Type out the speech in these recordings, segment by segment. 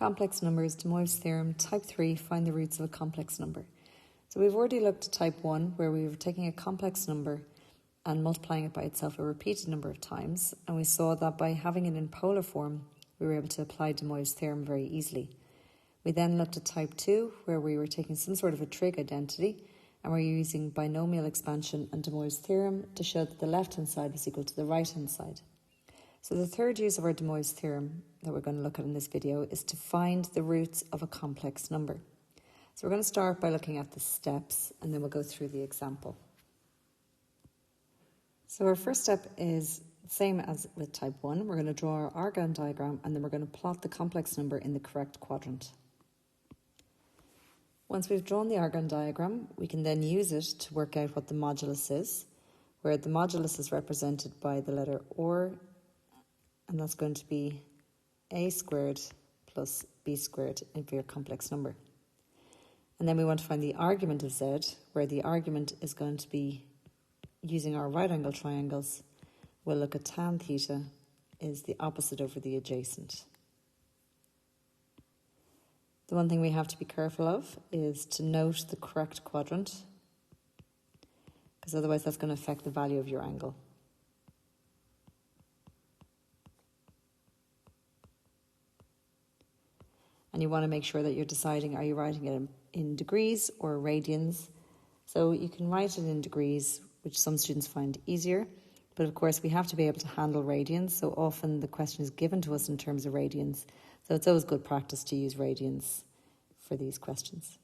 Complex numbers, de Moivre's theorem, type 3, find the roots of a complex number. So we've already looked at type 1, where we were taking a complex number and multiplying it by itself a repeated number of times, and we saw that by having it in polar form, we were able to apply de Moivre's theorem very easily. We then looked at type 2, where we were taking some sort of a trig identity, and we're using binomial expansion and de Moivre's theorem to show that the left-hand side was equal to the right-hand side. So the third use of our de Moivre's theorem that we're going to look at in this video is to find the roots of a complex number. So we're going to start by looking at the steps, and then we'll go through the example. So our first step is the same as with type 1. We're going to draw our Argand diagram, and then we're going to plot the complex number in the correct quadrant. Once we've drawn the Argand diagram, we can then use it to work out what the modulus is, where the modulus is represented by the letter or, and that's going to be a squared plus b squared for your complex number. And then we want to find the argument of z, where the argument is going to be, using our right angle triangles, we'll look at tan theta is the opposite over the adjacent. The one thing we have to be careful of is to note the correct quadrant, because otherwise that's going to affect the value of your angle. And you want to make sure that you're deciding, are you writing it in degrees or radians? So you can write it in degrees, which some students find easier. But of course, we have to be able to handle radians. So often the question is given to us in terms of radians. So it's always good practice to use radians for these questions.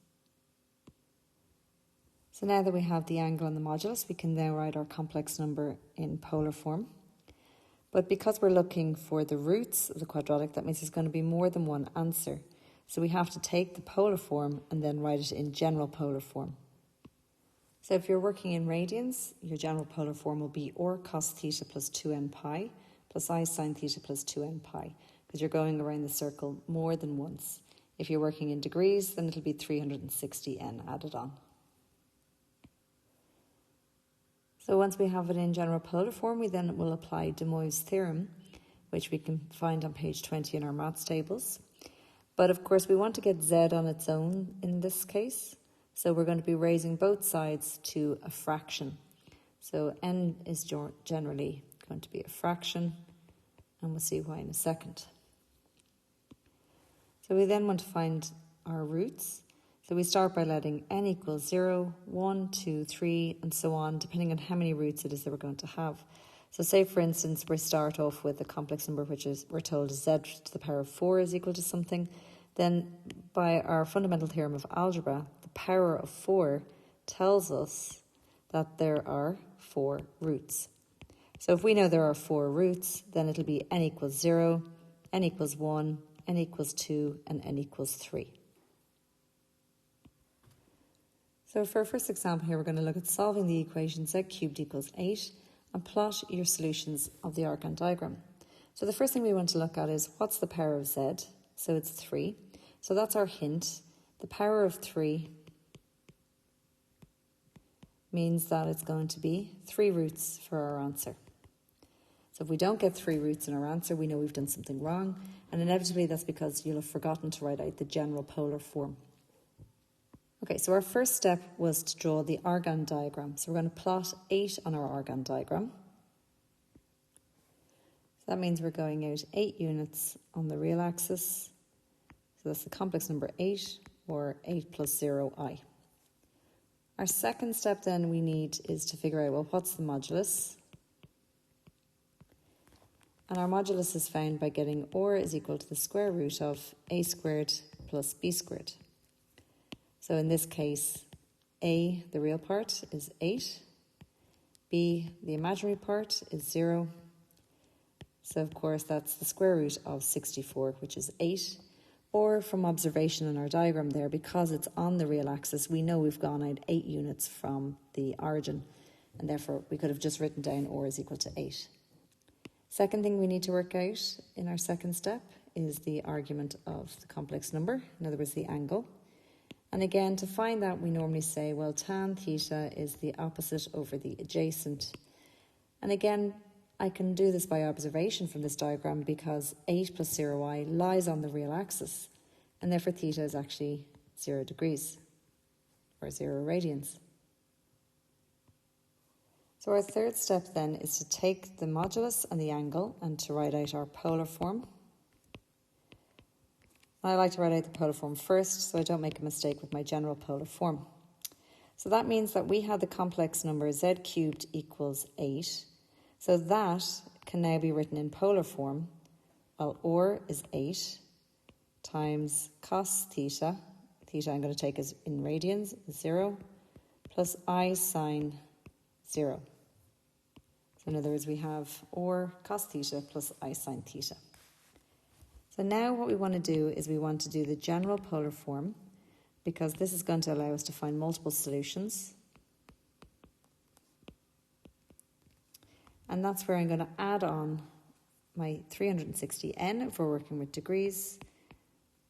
So now that we have the angle and the modulus, we can now write our complex number in polar form. But because we're looking for the roots of the quadratic, that means there's going to be more than one answer. So we have to take the polar form and then write it in general polar form. So if you're working in radians, your general polar form will be or cos theta plus 2n pi plus I sine theta plus 2n pi, because you're going around the circle more than once. If you're working in degrees, then it'll be 360n added on. So once we have it in general polar form, we then will apply de Moivre's theorem, which we can find on page 20 in our maths tables. But of course, we want to get z on its own in this case. So we're going to be raising both sides to a fraction. So n is generally going to be a fraction, and we'll see why in a second. So we then want to find our roots. So we start by letting n equals 0, 1, 2, 3, and so on, depending on how many roots it is that we're going to have. So say, for instance, we start off with a complex number which is, we're told, z to the power of 4 is equal to something. Then by our fundamental theorem of algebra, the power of 4 tells us that there are 4 roots. So if we know there are 4 roots, then it'll be n equals 0, n equals 1, n equals 2, and n equals 3. So for our first example here, we're going to look at solving the equation z cubed equals 8 and plot your solutions of the Argand diagram. So the first thing we want to look at is what's the power of z? So it's 3. So that's our hint. The power of 3 means that it's going to be 3 roots for our answer. So if we don't get 3 roots in our answer, we know we've done something wrong, and inevitably that's because you'll have forgotten to write out the general polar form. Okay, so our first step was to draw the Argand diagram. So we're going to plot 8 on our Argand diagram. So that means we're going out 8 units on the real axis. So that's the complex number 8, or 8 plus 0i. Our second step then we need is to figure out, well, what's the modulus? And our modulus is found by getting or is equal to the square root of a squared plus b squared. So in this case, a, the real part, is 8. B, the imaginary part, is 0. So of course that's the square root of 64, which is 8. Or from observation in our diagram there, because it's on the real axis, we know we've gone out 8 units from the origin, and therefore we could have just written down or is equal to 8. Second thing we need to work out in our second step is the argument of the complex number, in other words, the angle. And again, to find that, we normally say, well, tan theta is the opposite over the adjacent. And again, I can do this by observation from this diagram because 8 plus 0i lies on the real axis. And therefore theta is actually 0 degrees, or 0 radians. So our third step then is to take the modulus and the angle and to write out our polar form. I like to write out the polar form first so I don't make a mistake with my general polar form. So that means that we had the complex number z cubed equals 8. So that can now be written in polar form. Well, or is 8 times cos theta. Theta I'm going to take as in radians, 0, plus I sine 0. So in other words, we have or cos theta plus I sine theta. So now what we want to do is we want to do the general polar form, because this is going to allow us to find multiple solutions. And that's where I'm going to add on my 360n if we're working with degrees,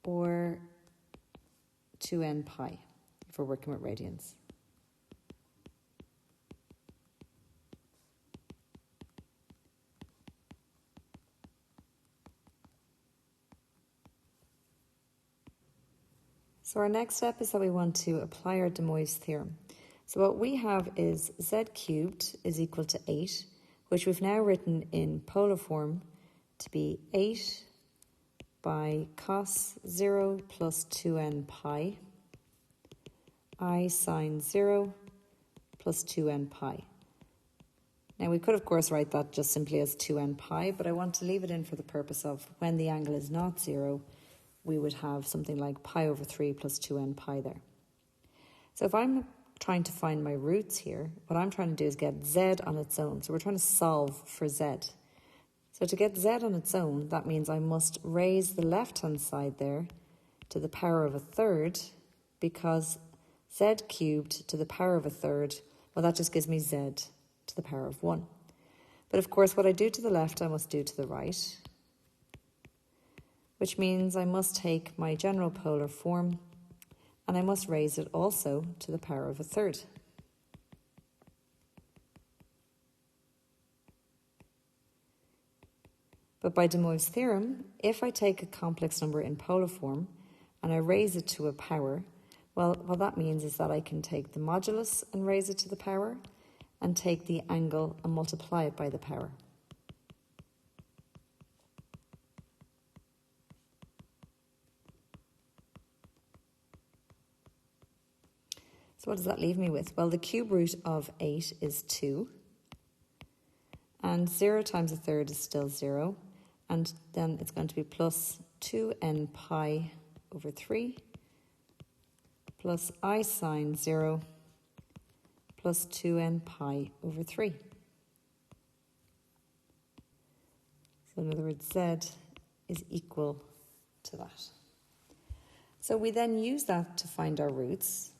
or 2n pi if we're working with radians. So our next step is that we want to apply our de Moivre's theorem. So what we have is z cubed is equal to 8, which we've now written in polar form to be 8 by cos 0 plus 2n pi, I sine 0 plus 2n pi. Now we could of course write that just simply as 2n pi, but I want to leave it in for the purpose of when the angle is not 0, we would have something like pi over 3 plus 2n pi there. So if I'm trying to find my roots here, what I'm trying to do is get z on its own. So we're trying to solve for z. So to get z on its own, that means I must raise the left-hand side there to the power of a third, because z cubed to the power of a third, well, that just gives me z to the power of 1. But of course, what I do to the left, I must do to the right, which means I must take my general polar form and I must raise it also to the power of a third. But by de Moivre's theorem, if I take a complex number in polar form and I raise it to a power, well, what that means is that I can take the modulus and raise it to the power, and take the angle and multiply it by the power. So what does that leave me with? Well, the cube root of 8 is 2, and 0 times a third is still 0, and then it's going to be plus 2n pi over 3 plus I sine 0 plus 2n pi over 3. So in other words, z is equal to that. So we then use that to find our roots.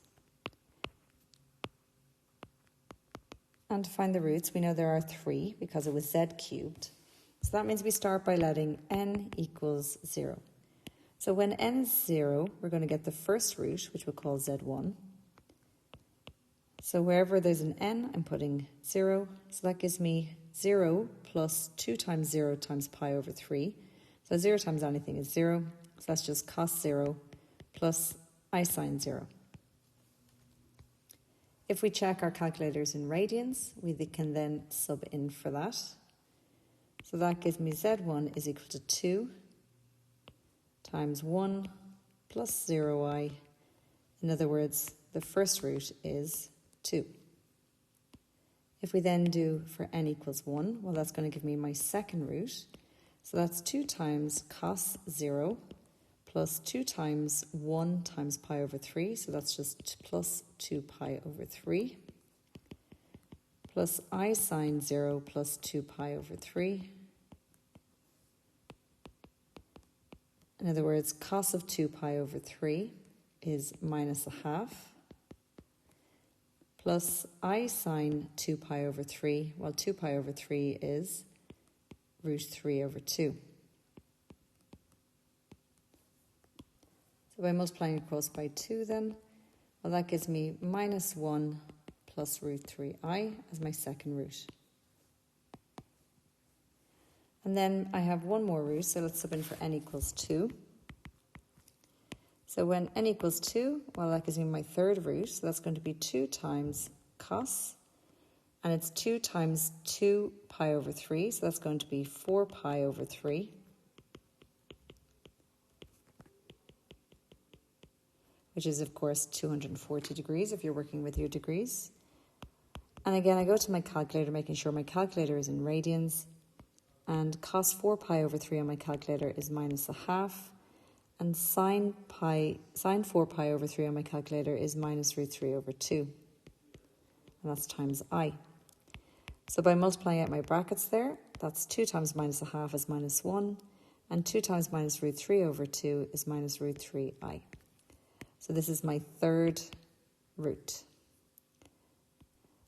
And to find the roots, we know there are 3 because it was z cubed. So that means we start by letting n equals 0. So when n is 0, we're going to get the first root, which we'll call z1. So wherever there's an n, I'm putting 0. So that gives me 0 plus 2 times 0 times pi over 3. So 0 times anything is 0. So that's just cos 0 plus I sine 0. If we check our calculators in radians, we can then sub in for that. So that gives me z1 is equal to 2 times 1 plus 0i. In other words, the first root is 2. If we then do for n equals 1, well, that's going to give me my second root. So that's 2 times cos 0 plus 2 times 1 times pi over 3, so that's just plus 2 pi over 3, plus I sine 0 plus 2 pi over 3. In other words, cos of 2 pi over 3 is minus a half, plus I sine 2 pi over 3, well, 2 pi over 3 is root 3 over 2. So by multiplying across by 2 then, well, that gives me minus 1 plus root 3i as my second root. And then I have one more root, so let's sub in for n equals 2. So when n equals 2, well, that gives me my third root. So that's going to be 2 times cos. And it's 2 times 2 pi over 3. So that's going to be 4 pi over 3. Which is, of course, 240 degrees if you're working with your degrees. And again, I go to my calculator, making sure my calculator is in radians. And cos 4 pi over 3 on my calculator is minus a half. And sine 4 pi over 3 on my calculator is minus root 3 over 2. And that's times I. So by multiplying out my brackets there, that's 2 times minus a half is minus 1. And 2 times minus root 3 over 2 is minus root 3i. So this is my third root.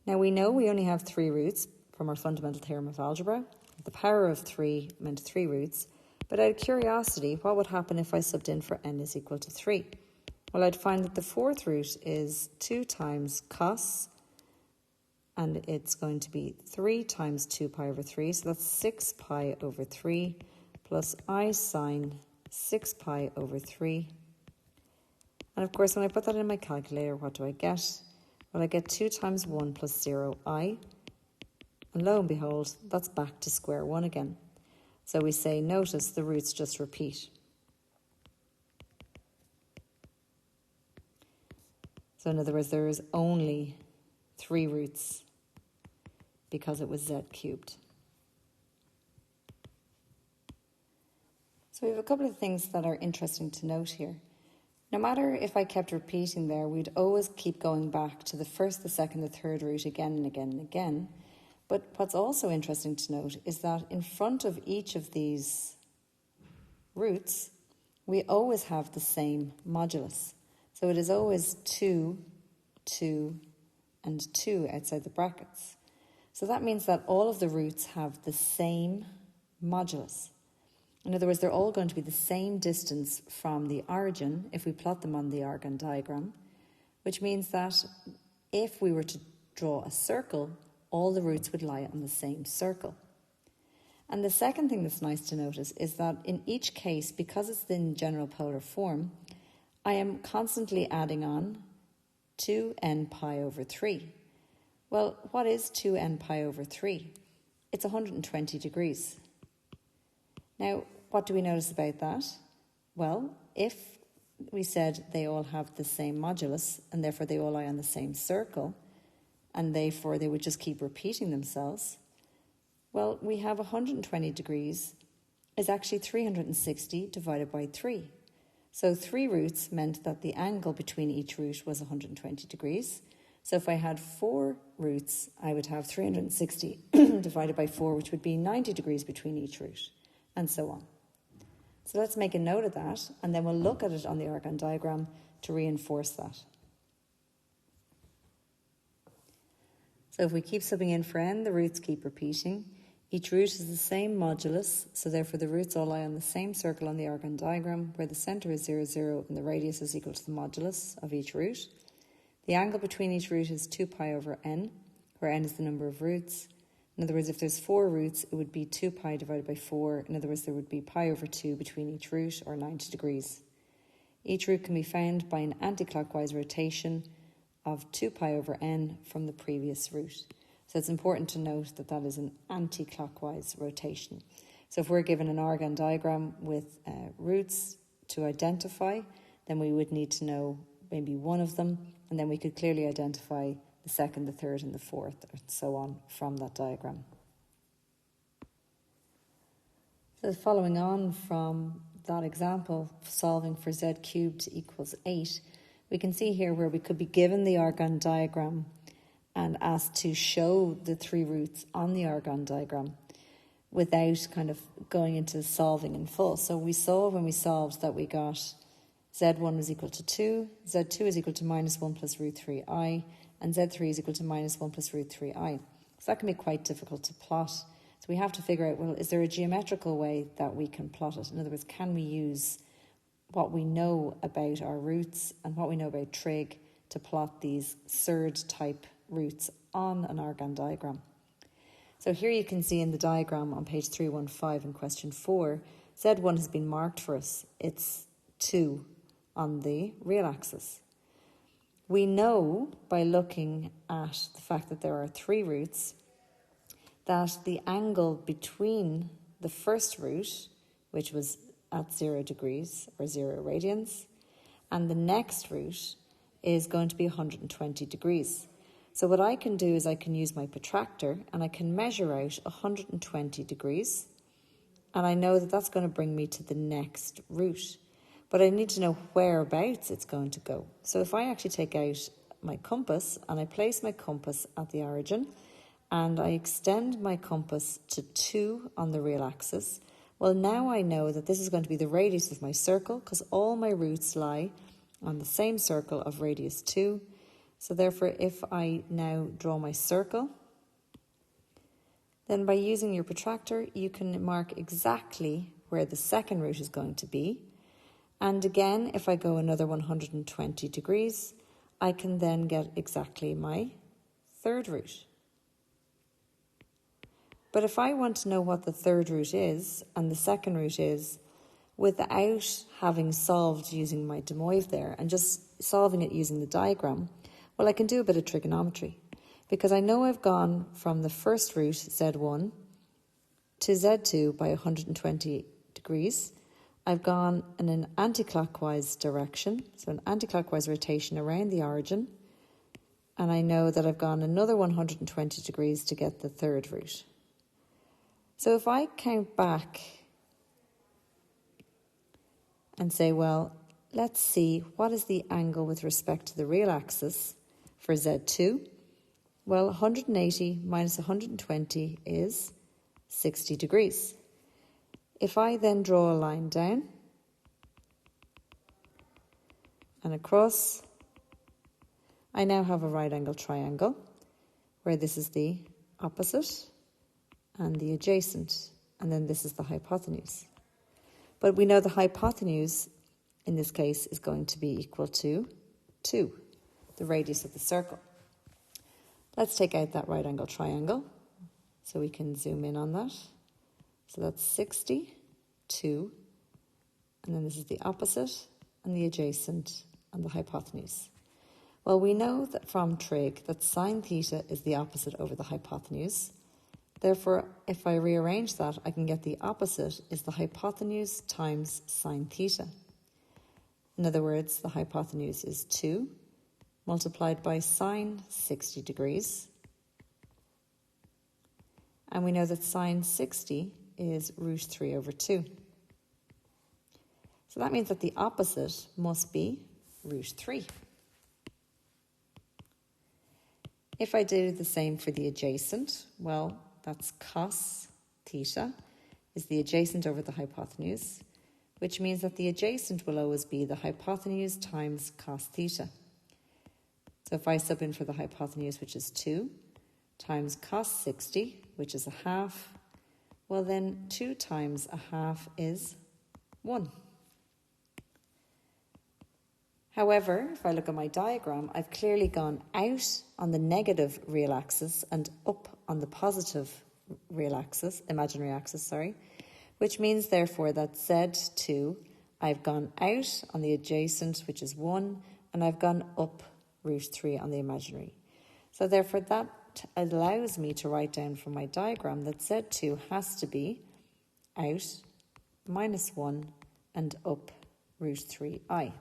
Now we know we only have 3 roots from our fundamental theorem of algebra. The power of 3 meant 3 roots. But out of curiosity, what would happen if I subbed in for n is equal to 3? Well, I'd find that the fourth root is 2 times cos, and it's going to be 3 times 2 pi over 3. So that's 6 pi over 3 plus I sine 6 pi over 3. And of course, when I put that in my calculator, what do I get? Well, I get 2 times 1 plus 0i. And lo and behold, that's back to square 1 again. So we say, notice the roots just repeat. So in other words, there is only 3 roots because it was z cubed. So we have a couple of things that are interesting to note here. No matter if I kept repeating there, we'd always keep going back to the first, the second, the third root again and again and again. But what's also interesting to note is that in front of each of these roots, we always have the same modulus. So it is always 2, 2, and 2 outside the brackets. So that means that all of the roots have the same modulus. In other words, they're all going to be the same distance from the origin if we plot them on the Argand diagram, which means that if we were to draw a circle, all the roots would lie on the same circle. And the second thing that's nice to notice is that in each case, because it's in general polar form, I am constantly adding on 2n pi over 3. Well, what is 2n pi over 3? It's 120 degrees. Now, what do we notice about that? Well, if we said they all have the same modulus, and therefore they all lie on the same circle, and therefore they would just keep repeating themselves, well, we have 120 degrees is actually 360 divided by 3. So 3 roots meant that the angle between each root was 120 degrees. So if I had 4 roots, I would have 360 divided by 4, which would be 90 degrees between each root, and so on. So let's make a note of that, and then we'll look at it on the Argand diagram to reinforce that. So if we keep subbing in for n, the roots keep repeating. Each root is the same modulus, so therefore the roots all lie on the same circle on the Argand diagram, where the centre is 0, 0, and the radius is equal to the modulus of each root. The angle between each root is 2 pi over n, where n is the number of roots. In other words, if there's 4 roots, it would be 2 pi divided by 4. In other words, there would be pi over 2 between each root, or 90 degrees. Each root can be found by an anti-clockwise rotation of 2 pi over n from the previous root. So it's important to note that that is an anti-clockwise rotation. So if we're given an Argand diagram with roots to identify, then we would need to know maybe one of them, and then we could clearly identify the second, the third, and the fourth, and so on from that diagram. So following on from that example, solving for z cubed equals 8, we can see here where we could be given the Argand diagram and asked to show the 3 roots on the Argand diagram without kind of going into solving in full. So we saw when we solved that we got z1 was equal to 2, z2 is equal to minus 1 plus root 3i, and z3 is equal to minus 1 plus root 3i. So that can be quite difficult to plot. So we have to figure out, well, is there a geometrical way that we can plot it? In other words, can we use what we know about our roots and what we know about trig to plot these surd type roots on an Argand diagram? So here you can see in the diagram on page 315 in question 4, z1 has been marked for us. It's 2. on the real axis. We know by looking at the fact that there are 3 roots that the angle between the first root, which was at 0 degrees or 0 radians, and the next root is going to be 120 degrees. So what I can do is I can use my protractor and I can measure out 120 degrees, and I know that that's going to bring me to the next root. But I need to know whereabouts it's going to go. So if I actually take out my compass and I place my compass at the origin and I extend my compass to 2 on the real axis, well, now I know that this is going to be the radius of my circle because all my roots lie on the same circle of radius 2. So therefore, if I now draw my circle, then by using your protractor, you can mark exactly where the second root is going to be. And again, if I go another 120 degrees, I can then get exactly my third root. But if I want to know what the third root is and the second root is, without having solved using my de Moivre there and just solving it using the diagram, well, I can do a bit of trigonometry. Because I know I've gone from the first root, Z1, to Z2 by 120 degrees. I've gone in an anti-clockwise direction, so an anti-clockwise rotation around the origin, and I know that I've gone another 120 degrees to get the third root. So if I count back and say, well, let's see, what is the angle with respect to the real axis for Z2? Well, 180 minus 120 is 60 degrees. If I then draw a line down and across, I now have a right angle triangle where this is the opposite and the adjacent, and then this is the hypotenuse. But we know the hypotenuse in this case is going to be equal to 2, the radius of the circle. Let's take out that right angle triangle so we can zoom in on that. So that's 60, 2, and then this is the opposite and the adjacent and the hypotenuse. Well, we know that from trig that sine theta is the opposite over the hypotenuse. Therefore, if I rearrange that, I can get the opposite is the hypotenuse times sine theta. In other words, the hypotenuse is 2 multiplied by sine 60 degrees. And we know that sine 60 is root 3 over 2. So that means that the opposite must be root 3. If I do the same for the adjacent, well, that's cos theta is the adjacent over the hypotenuse, which means that the adjacent will always be the hypotenuse times cos theta. So if I sub in for the hypotenuse, which is 2, times cos 60, which is a half, well then 2 times a half is 1. However, if I look at my diagram, I've clearly gone out on the negative real axis and up on the positive real axis, imaginary axis, which means therefore that Z2, I've gone out on the adjacent, which is 1, and I've gone up root 3 on the imaginary. So therefore that allows me to write down from my diagram that Z2 has to be out minus 1 and up root 3i.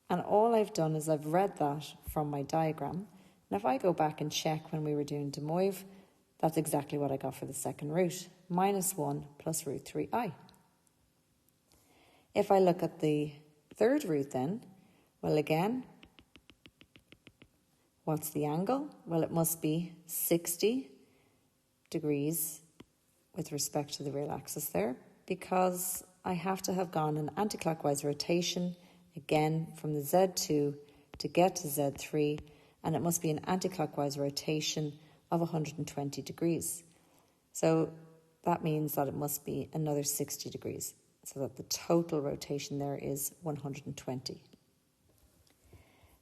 And all I've done is I've read that from my diagram. And if I go back and check when we were doing de Moivre, that's exactly what I got for the second root, minus 1 plus root 3i. If I look at the third root then, well again, what's the angle? Well, it must be 60 degrees with respect to the real axis there, because I have to have gone an anti-clockwise rotation again from the Z2 to get to Z3, and it must be an anti-clockwise rotation of 120 degrees. So that means that it must be another 60 degrees, so that the total rotation there is 120.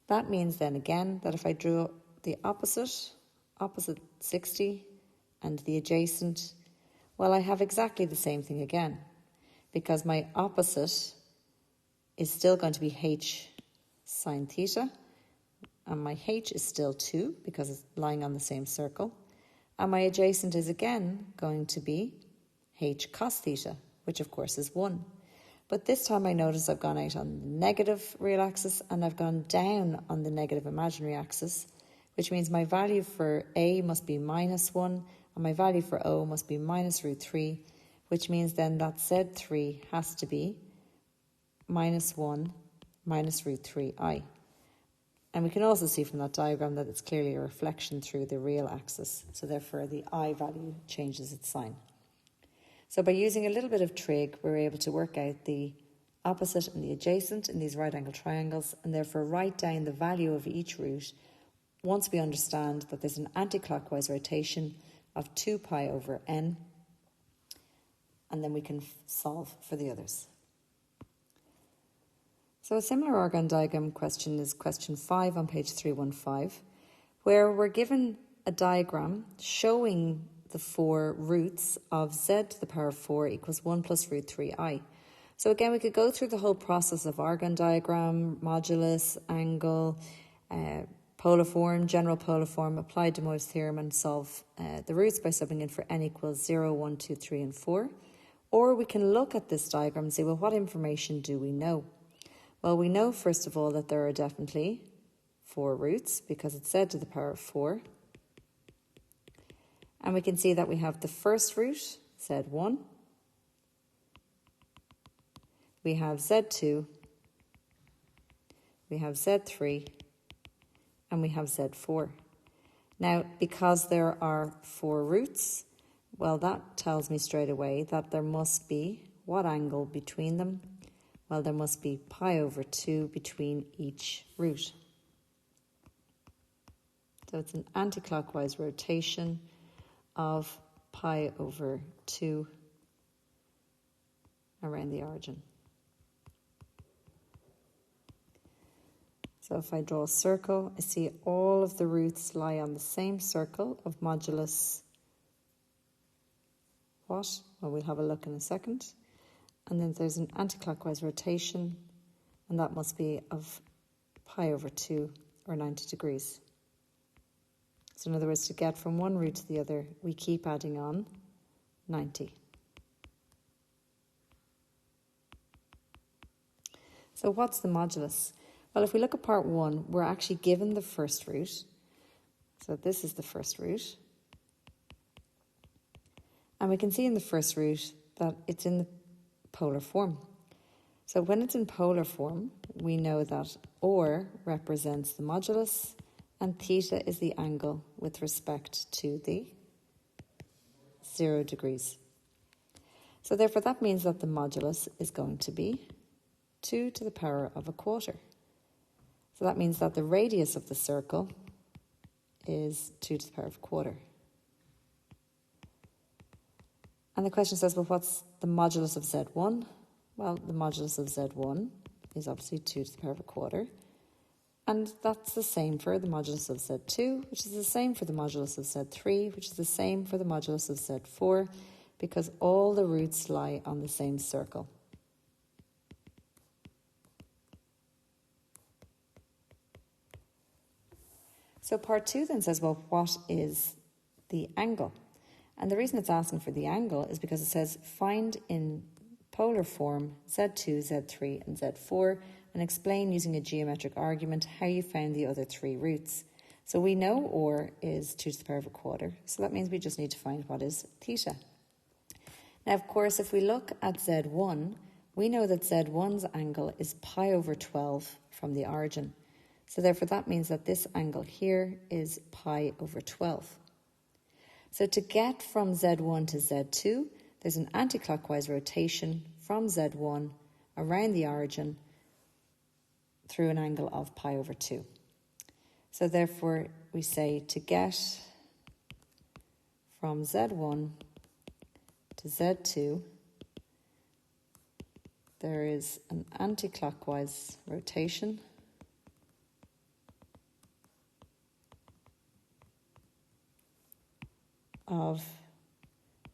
That means then again that if I drew the opposite 60 and the adjacent, well, I have exactly the same thing again, because my opposite is still going to be h sine theta, and my h is still 2 because it's lying on the same circle, and my adjacent is again going to be h cos theta, which of course is 1. But this time I notice I've gone out on the negative real axis and I've gone down on the negative imaginary axis, which means my value for a must be -1 and my value for o must be minus root 3, which means then that z3 has to be -1 minus root 3i. And we can also see from that diagram that it's clearly a reflection through the real axis, so therefore the I value changes its sign. So by using a little bit of trig, we're able to work out the opposite and the adjacent in these right angle triangles, and therefore write down the value of each root once we understand that there's an anti-clockwise rotation of 2 pi over n, and then we can solve for the others. So a similar orgone diagram question is question 5 on page 315, where we're given a diagram showing the 4 roots of z to the power of 4 equals 1 plus root 3i. So again, we could go through the whole process of orgone diagram, modulus, angle, polar form, general polar form, apply de Moivre's theorem and solve the roots by subbing in for n equals 0, 1, 2, 3 and 4. Or we can look at this diagram and say, well, what information do we know? Well, we know, first of all, that there are definitely 4 roots because it's z to the power of 4. And we can see that we have the first root, z1. We have z2. We have z3. And we have z4. Now, because there are 4 roots, well, that tells me straight away that there must be what angle between them? Well, there must be pi over 2 between each root. So it's an anti-clockwise rotation of pi over 2 around the origin. So if I draw a circle, I see all of the roots lie on the same circle of modulus what? Well, we'll have a look in a second. And then there's an anti-clockwise rotation, and that must be of pi over 2, or 90 degrees. So in other words, to get from one root to the other, we keep adding on 90. So what's the modulus? Well, if we look at part 1, we're actually given the first root. So this is the first root. And we can see in the first root that it's in the polar form. So when it's in polar form, we know that or represents the modulus and theta is the angle with respect to the 0 degrees. So therefore that means that the modulus is going to be 2 to the power of a quarter. So that means that the radius of the circle is 2 to the power of a quarter. And the question says, well, what's the modulus of Z1? Well, the modulus of Z1 is obviously 2 to the power of a quarter. And that's the same for the modulus of Z2, which is the same for the modulus of Z3, which is the same for the modulus of Z4, because all the roots lie on the same circle. So part 2 then says, well, what is the angle? And the reason it's asking for the angle is because it says find in polar form Z2, Z3 and Z4 and explain using a geometric argument how you found the other 3 roots. So we know or is 2 to the power of a quarter, so that means we just need to find what is theta. Now, of course, if we look at Z1, we know that Z1's angle is pi over 12 from the origin. So therefore that means that this angle here is pi over 12. So to get from Z1 to Z2, there's an anti-clockwise rotation from Z1 around the origin through an angle of pi over 2. So therefore we say to get from Z1 to Z2, there is an anti-clockwise rotation of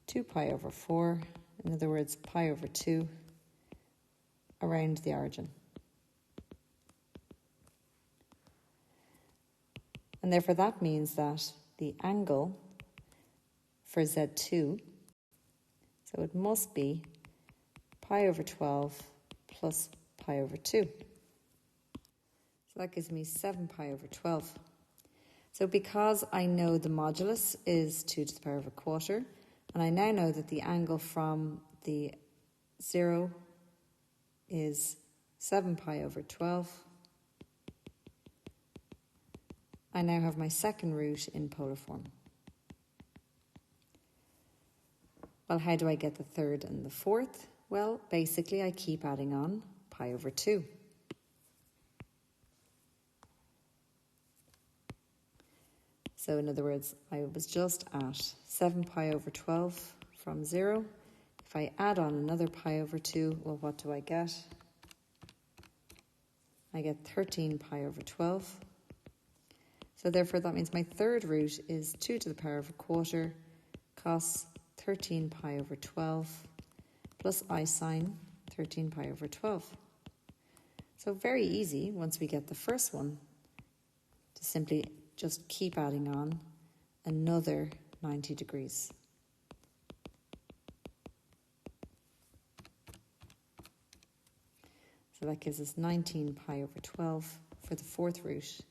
2 pi over 4, in other words, pi over 2, around the origin. And therefore that means that the angle for Z2, so it must be pi over 12 plus pi over 2. So that gives me 7 pi over 12. So because I know the modulus is 2 to the power of a quarter, and I now know that the angle from the 0 is 7 pi over 12, I now have my second root in polar form. Well, how do I get the third and the fourth? Well, basically I keep adding on pi over 2. So in other words, I was just at 7 pi over 12 from 0. If I add on another pi over 2, well, what do I get? I get 13 pi over 12. So therefore that means my third root is 2 to the power of a quarter cos 13 pi over 12 plus I sine 13 pi over 12. So very easy once we get the first one to simply just keep adding on another 90 degrees. So that gives us 19 pi over 12 for the fourth root.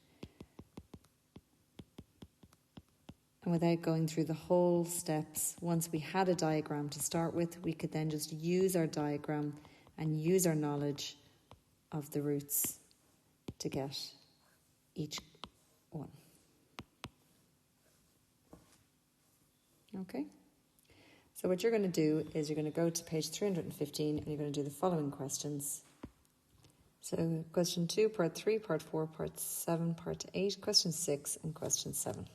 And without going through the whole steps, once we had a diagram to start with, we could then just use our diagram and use our knowledge of the roots to get each one. Okay? So what you're going to do is you're going to go to page 315 and you're going to do the following questions. So question 2, part 3, part 4, part 7, part 8, question 6 and question 7.